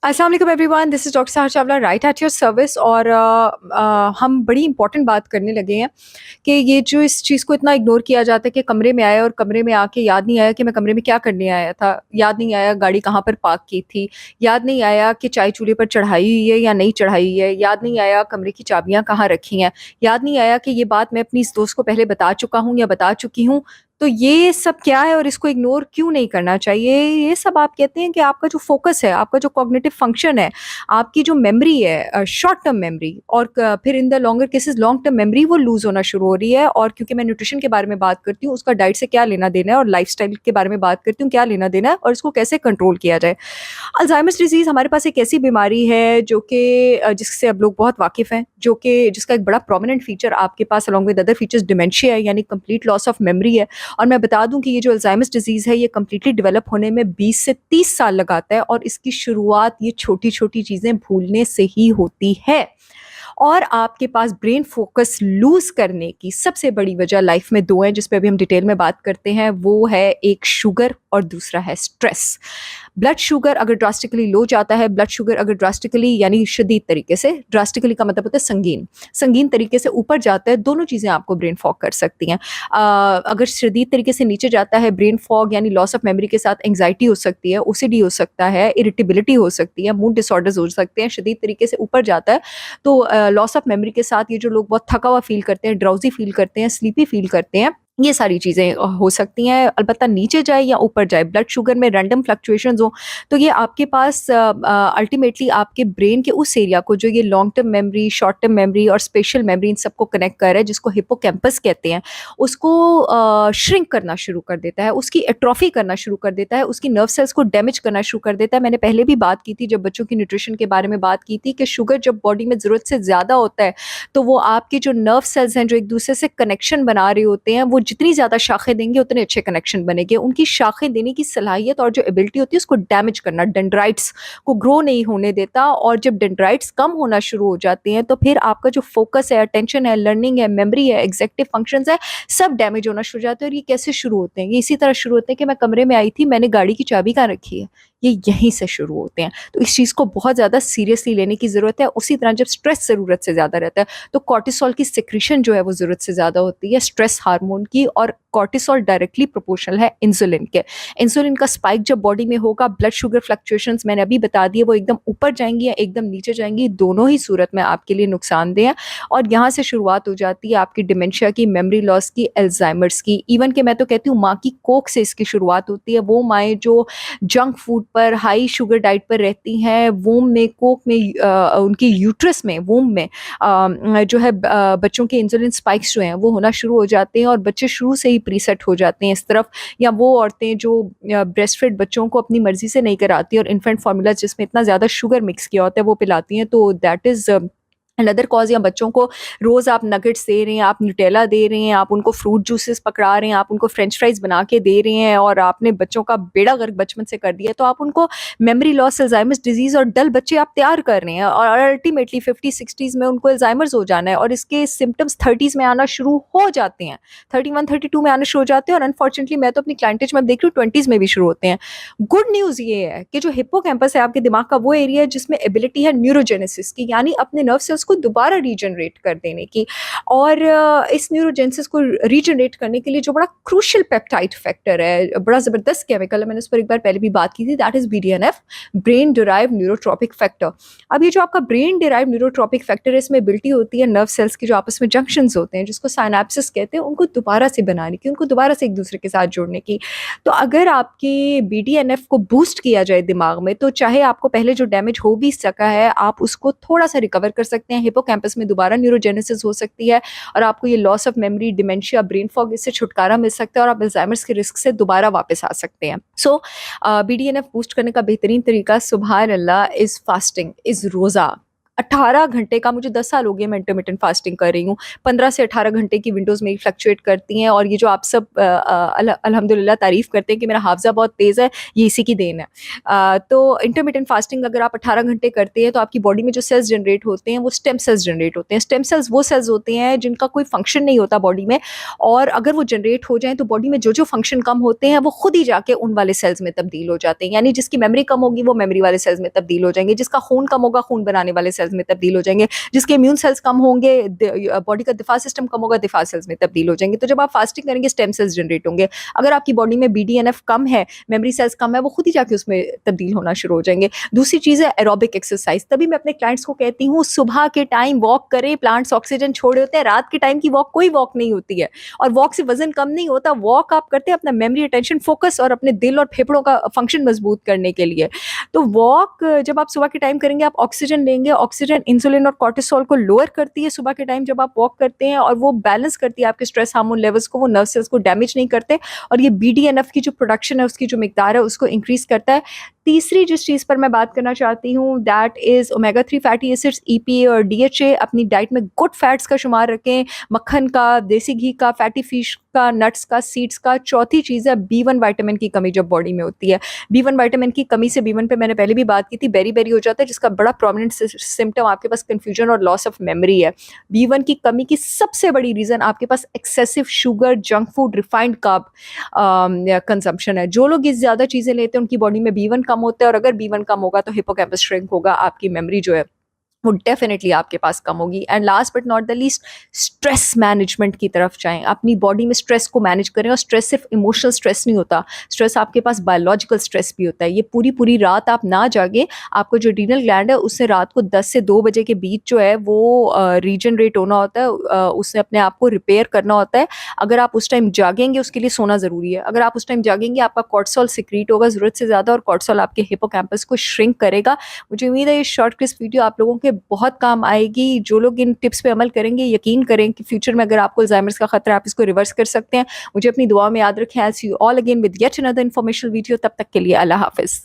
अस्सलाम वालेकुम everyone, this is doctor सहर Chawla right at your service. और हम बड़ी इंपॉर्टेंट बात करने लगे हैं कि ये जो इस चीज़ को इतना इग्नोर किया जाता है कि कमरे में आया और कमरे में आके याद नहीं आया कि मैं कमरे में क्या करने आया था, याद नहीं आया गाड़ी कहाँ पर पार्क की थी, याद नहीं आया कि चाय चूल्हे पर चढ़ाई हुई है या नहीं चढ़ाई हुई है, याद नहीं आया कमरे की चाबियाँ कहाँ रखी हैं, याद नहीं आया कि ये बात मैं अपनी इस दोस्त को पहले बता चुका हूँ या बता चुकी हूँ। तो ये सब क्या है और इसको इग्नोर क्यों नहीं करना चाहिए? ये सब आप कहते हैं कि आपका जो फ़ोकस है, आपका जो कॉग्निटिव फ़ंक्शन है, आपकी जो मेमोरी है, शॉर्ट टर्म मेमोरी और क फिर in the longer cases long term memory वो लूज़ होना शुरू हो रही है। और क्योंकि मैं न्यूट्रिशन के बारे में बात करती हूँ, उसका डाइट से क्या लेना-देना है, और लाइफ़स्टाइल के बारे में बात करती हूँ, क्या लेना-देना है और इसको कैसे कंट्रोल किया जाए। अल्ज़ाइमर्स डिज़ीज़ हमारे पास एक ऐसी बीमारी है जो कि जिससे अब लोग बहुत वाकिफ़ हैं, जो कि जिसका एक बड़ा प्रोमिनेंट फ़ीचर आपके पास along with other features dementia है, यानी कंप्लीट लॉस ऑफ मेमोरी है। और मैं बता दूँ कि ये जो अल्ज़ाइमर्स डिज़ीज़ है, ये कंप्लीटली डेवलप होने में 20 से 30 साल लगाता है और इसकी शुरुआत ये छोटी-छोटी चीज़ें भूलने से ही होती है। और आपके पास ब्रेन फ़ोकस लूज़ करने की सबसे बड़ी वजह लाइफ़ में 2 हैं, जिस पे अभी हम डिटेल में बात करते हैं। वो है एक शुगर और दूसरा है स्ट्रेस। ब्लड शुगर अगर ड्रास्टिकली लो जाता है, ब्लड शुगर अगर ड्रास्टिकली यानी शदीद तरीके से, ड्रास्टिकली का मतलब होता है संगीन, संगीन तरीके से ऊपर जाता है, दोनों चीज़ें आपको ब्रेन फॉग कर सकती हैं। अगर शदीद तरीके से नीचे जाता है, ब्रेन फॉग यानी लॉस ऑफ मेमोरी के साथ एंग्ज़ायटी हो सकती है, ओसीडी हो सकता है, इरिटेबिलिटी हो सकती है, मूड डिसऑर्डर्स हो सकते हैं। शदीद तरीके से ऊपर जाता है तो लॉस ऑफ मेमोरी के साथ ये जो लोग बहुत थका हुआ फ़ील करते हैं, ड्राउज़ी फ़ील करते हैं, स्लीपी फ़ील करते हैं, ये सारी चीज़ें हो सकती हैं। अलबत्ता नीचे जाए या ऊपर जाए, ब्लड शुगर में रैंडम फ्लक्चुएशंस हों, तो ये आपके पास अल्टीमेटली आपके ब्रेन के उस एरिया को जो ये long term memory, short term memory और स्पेशल मेमोरी इन सबको कनेक्ट कर रहा है, जिसको हिप्पोकैम्पस कहते हैं, उसको श्रिंक करना शुरू कर देता है, उसकी एट्रोफी करना शुरू कर देता है, उसकी नर्व सेल्स को डैमेज करना शुरू कर देता है। मैंने पहले भी बात की थी, जब बच्चों की न्यूट्रिशन के बारे में बात की थी, कि शुगर जब बॉडी में ज़रूरत से ज़्यादा होता है, तो वो आपके जो नर्व सेल्स हैं, जो एक दूसरे से कनेक्शन बना रहे होते हैं, वो जितनी ज़्यादा शाखें देंगे उतने अच्छे कनेक्शन बनेंगे। उनकी शाखें देने की सलाहियत और जो एबिलिटी होती है उसको डैमेज करना, डेंड्राइट्स को ग्रो नहीं होने देता। और जब डेंड्राइट्स कम होना शुरू हो जाते हैं, तो फिर आपका जो फोकस है, अटेंशन है, लर्निंग है, मेमोरी है, एग्जीक्यूटिव फंक्शंस है, सब डैमेज होना शुरू हो जाते हैं। और ये कैसे शुरू होते हैं? ये इसी तरह शुरू होते हैं कि मैं कमरे में आई थी, मैंने गाड़ी की चाबी कहाँ रखी है? ये यहीं से शुरू होते हैं। तो इस चीज़ को बहुत ज़्यादा सीरियसली लेने की ज़रूरत है। उसी तरह जब स्ट्रेस ज़रूरत से ज़्यादा रहता है, तो कॉर्टिसोल की सिक्रीशन जो है वो ज़रूरत से ज़्यादा होती है स्ट्रेस हार्मोन की, और कॉर्टिसोल डायरेक्टली प्रोपोर्शनल है इंसुलिन के। इंसुलिन का स्पाइक जब बॉडी में होगा, ब्लड शुगर फ्लक्चुएशंस मैंने अभी बता दिए, वो एकदम ऊपर जाएँगी या एकदम नीचे जाएँगी, दोनों ही सूरत में आपके लिए नुकसानदेह हैं। और यहाँ से शुरुआत हो जाती है आपकी डिमेंशिया की, मेमोरी लॉस की, अल्ज़ाइमर्स की। इवन कि मैं तो कहती हूँ माँ की कोख से इसकी शुरुआत होती है। वो माएँ जो जंक फूड पर, हाई शुगर डाइट पर रहती हैं, वोम में, कोख में, उनकी यूट्रस में, वोम में जो है बच्चों के इंसुलिन स्पाइक्स जो हैं वो होना शुरू हो जाते हैं, और बच्चे शुरू से ही प्रीसेट हो जाते हैं इस तरफ। या वो औरतें जो ब्रेस्ट फीड बच्चों को अपनी मर्ज़ी से नहीं कराती और इन्फेंट फार्मूला जिसमें इतना ज़्यादा शुगर मिक्स किया होता है वो पिलाती हैं, तो दैट इज़ अनदर कॉज़। या बच्चों को रोज़ आप नगेट्स दे रहे हैं, आप न्यूटेला दे रहे हैं, आप उनको फ्रूट जूसेस पकड़ा रहे हैं, आप उनको फ्रेंच फ्राइज़ बना के दे रहे हैं, और आपने बच्चों का बेड़ा गर्क बचपन से कर दिया है, तो आप उनको मेमोरी लॉस, अल्ज़ाइमर्स डिज़ीज़ और डल बच्चे आप तैयार कर रहे हैं, और अल्टीमेटली 50-60s में उनको अल्ज़ाइमर्स हो जाना है, और इसके सिम्पटम्स 30s में आना शुरू हो जाते हैं, 31-32 में आना शुरू हो जाते हैं, और अनफॉर्चुनेटली मैं तो अपनी क्लाइंटेज में देख रही हूँ 20s में भी शुरू होते हैं। गुड न्यूज़ ये है कि जो हिप्पोकैम्पस है आपके दिमाग का, वो एरिया है जिसमें एबिलिटी है न्यूरोजेनेसिस की, यानी अपने नर्व सेल्स को दोबारा रीजनरेट कर देने की। और इस न्यूरोजेनेसिस को रीजनरेट करने के लिए जो बड़ा क्रूशियल पेप्टाइड फैक्टर है, बड़ा ज़बरदस्त केमिकल है, मैंने उस पर एक बार पहले भी बात की थी, that is BDNF, brain derived neurotrophic factor. अब ये जो आपका ब्रेन डिराइव्ड न्यूरोट्रॉपिक फैक्टर है, इसमें एबिलिटी होती है नर्व सेल्स की जो आपस में जंक्शंस होते हैं, जिसको साइनेप्सिस कहते हैं, उनको दोबारा से बनाने की, उनको दोबारा से एक दूसरे के साथ जोड़ने की। तो अगर आपकी BDNF को बूस्ट किया जाए दिमाग में, तो चाहे आपको पहले जो डैमेज हो भी सका है, आप उसको थोड़ा-सा रिकवर कर सकते हैं। हिप्पोकैम्पस में दोबारा न्यूरोजेनेसिस हो सकती है, और आपको ये loss of memory, dementia, brain fog, इससे छुटकारा मिल सकता है, और आप अल्ज़ाइमर्स के रिस्क से दोबारा वापस आ सकते हैं। सो BDNF बूस्ट करने का बेहतरीन तरीका, सुभान अल्लाह, इज़ फास्टिंग, इज़ रोज़ा। 18 घंटे का, मुझे 10 साल हो गए मैं इंटरमिटेंट फास्टिंग कर रही हूँ। 15 से 18 घंटे की विंडोज़ मेरी फ्लक्चुएट करती हैं, और ये जो आप सब अल्हम्दुलिल्लाह तारीफ़ करते हैं कि मेरा हाफ़्ज़ा बहुत तेज़ है, ये इसी की देन है। तो इंटरमिटेंट फास्टिंग अगर आप 18 घंटे करते हैं तो आपकी बॉडी में जो सेल्स जनरेट होते हैं वो स्टेम सेल्स जनरेट होते हैं। स्टेम सेल्स वो सेल्स होते हैं जिनका कोई फंक्शन नहीं होता बॉडी में, और अगर वो जनरेट हो जाएँ तो बॉडी में जो-जो फंक्शन कम होते हैं वो खुद ही जाके उन वाले सेल्स में तब्दील हो जाते हैं। यानी जिसकी मेमोरी कम होगी वो मेमोरी वाले सेल्स में तब्दील हो जाएँगे, जिसका खून कम होगा खून बनाने वाले सेल्स में तब्दील हो जाएँगे, जिसके इम्यून सेल्स कम होंगे, बॉडी का दिफा सिस्टम कम होगा, दिफा सेल्स में तब्दील हो जाएँगे। तो जब आप फास्टिंग करेंगे स्टेम सेल्स जनरेट होंगे। अगर आपकी बॉडी में बीडीएनएफ कम है, मेमोरी सेल्स कम है, वो खुद ही जाके उसमें तब्दील होना शुरू हो जाएँगे। दूसरी चीज़ है एरोबिक एक्सरसाइज। तभी मैं अपने क्लाइंट्स को कहती हूँ सुबह के टाइम वॉक करें, प्लांट्स ऑक्सीजन छोड़े होते हैं, रात के टाइम की वॉक कोई वॉक नहीं होती है, और वॉक से वजन कम नहीं होता। वॉक आप करते हैं अपना मेमोरी, अटेंशन, फोकस और अपने दिल और फेफड़ों का फंक्शन मजबूत करने के लिए। तो वॉक जब आप सुबह के टाइम करेंगे, आप ऑक्सीजन लेंगे, ऑक्सीजन इंसुलिन और कॉर्टिसोल को लोअर करती है सुबह के टाइम जब आप वॉक करते हैं, और वो बैलेंस करती है आपके स्ट्रेस हार्मोन लेवल्स को, वो नर्व सेल्स को डैमेज नहीं करते, और ये बीडीएनएफ की जो प्रोडक्शन है उसकी जो मिकदार है उसको इंक्रीज करता है। तीसरी जिस चीज़ पर मैं बात करना चाहती हूँ that is omega 3 fatty acids, EPA और डीएचए। अपनी डाइट में गुड फैट्स का शुमार रखें, मक्खन का, देसी घी का, फैटी फिश का, नट्स का, सीड्स का। चौथी चीज़ है बी1 विटामिन की कमी जब बॉडी में होती है। बी1 विटामिन की कमी से, बी1 पे मैंने पहले भी बात की थी, बेरी-बेरी हो जाता है, जिसका बड़ा प्रोमिनेंट सिम्पटम आपके पास कन्फ्यूजन और लॉस ऑफ मेमोरी है। बी1 की कमी की सबसे बड़ी रीज़न आपके पास excessive sugar, junk food, refined carb consumption है। जो लोग ये ज़्यादा चीज़ें लेते हैं उनकी बॉडी में बी1 कम होता है, और अगर बी1 कम होगा तो हिप्पोकैम्पस श्रिंक होगा, आपकी मेमोरी जो है वो डेफिनेटली आपके पास कम होगी। And last but not the least, stress management की तरफ जाएं। अपनी बॉडी में स्ट्रेस को मैनेज करें, और स्ट्रेस सिर्फ इमोशनल स्ट्रेस नहीं होता, स्ट्रेस आपके पास बायोलॉजिकल स्ट्रेस भी होता है। ये पूरी पूरी रात आप ना जागे, आपको जो एड्रीनल ग्लैंड है उससे रात को 10 से 2 बजे के बीच जो है वो रीजनरेट होना होता है, उससे अपने आप को रिपेयर करना होता है। अगर आप उस टाइम जागेंगे, उसके लिए सोना ज़रूरी है, अगर आप उस टाइम जागेंगे आपका कॉर्टिसोल सिक्रीट होगा ज़रूरत से ज़्यादा, और कॉर्टिसोल आपके हिप्पोकैम्पस को श्रिंक करेगा। मुझे उम्मीद है ये शॉर्ट क्रिस्प वीडियो आप लोगों के बहुत काम आएगी। जो लोग इन टिप्स पे अमल करेंगे, यकीन करें कि फ्यूचर में अगर आपको अल्जाइमर्स का खतरा है, आप इसको रिवर्स कर सकते हैं। मुझे अपनी दुआ में याद रखें। I see you all again with yet another informational video. तब तक के लिए अल्लाह हाफिज़।